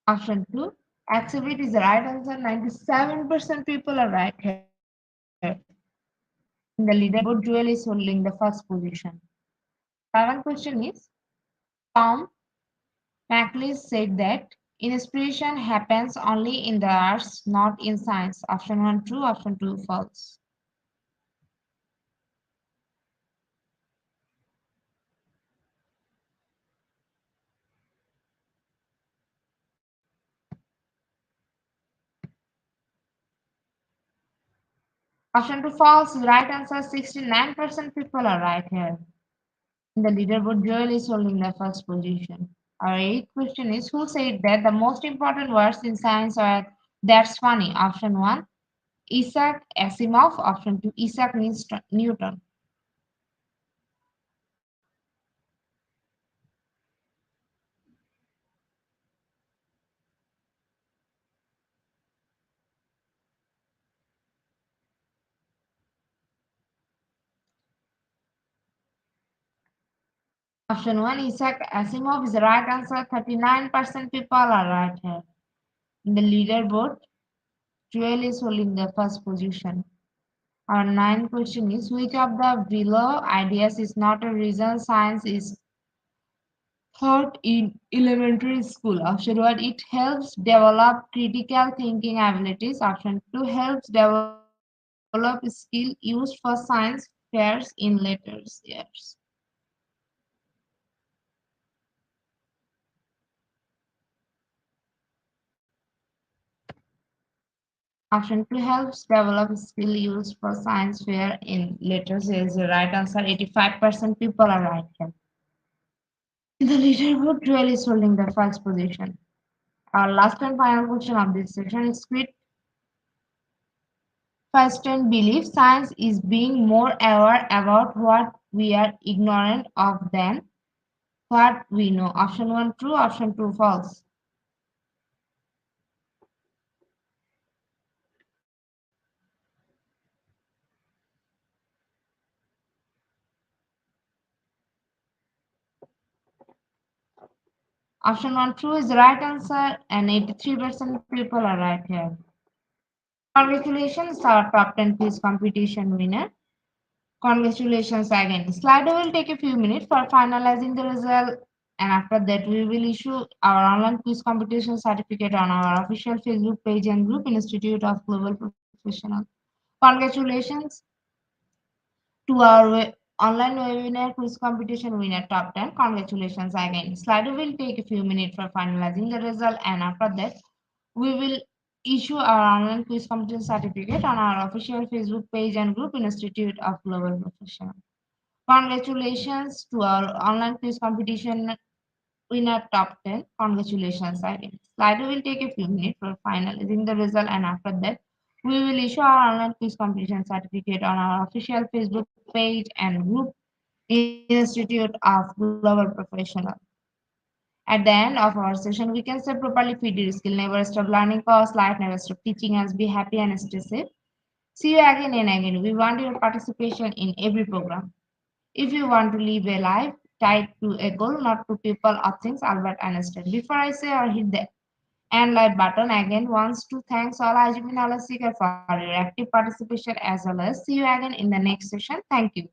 Option 2, exhibit is the right answer. 97% people are right here. In the leaderboard, Joel is holding the first position. Seventh question is, Tom McLeish said that inspiration happens only in the arts, not in science. Option 1, true. Option 2, false. Option 2, false is the right answer. 69% people are right here. In the leaderboard, Joel is holding the first position. Our eighth question is, who said that the most important words in science are that's funny? Option 1, Isaac Asimov. Option 2, Isaac Newton. Option 1, Isaac Asimov is the right answer. 39% people are right here. In the leaderboard, Joel is holding the first position. Our ninth question is, which of the below ideas is not a reason science is taught in elementary school? Option 1, it helps develop critical thinking abilities. Option 2, helps develop skill used for science fairs in later years. Option 2, helps develop skill used for science fair in later years. The right answer. 85% people are right here. In the leaderboard, Joel is holding the first position. Our last and final question of this session is, First belief science is being more aware about what we are ignorant of than what we know. Option 1, true. Option 2, false. Option 1, true is the right answer, and 83% people are right here. Congratulations, our top 10 quiz competition winner. Congratulations again. Slido will take a few minutes for finalizing the result, and after that, we will issue our online quiz competition certificate on our official Facebook page and group Institute of Global Professional. Congratulations to our online webinar quiz competition winner top 10. Congratulations again. Slido will take a few minutes for finalizing the result, and after that, we will issue our online quiz competition certificate on our official Facebook page and group Institute of Global Professional. Congratulations to our online quiz competition winner top 10. Congratulations again. Slido will take a few minutes for finalizing the result, and after that, we will issue our online quiz competition certificate on our official Facebook page and group Institute of Global Professional. At the end of our session, we can say properly feed your skill, never stop learning, cause life never stop teaching us, be happy and stay safe. See you again and again. We want your participation in every program. If you want to live a life tied to a goal, not to people or things, Albert Einstein. Before I say or hit the end like button again, wants to thanks all Ajmin Allah Seeker for your active participation as well as see you again in the next session. Thank you.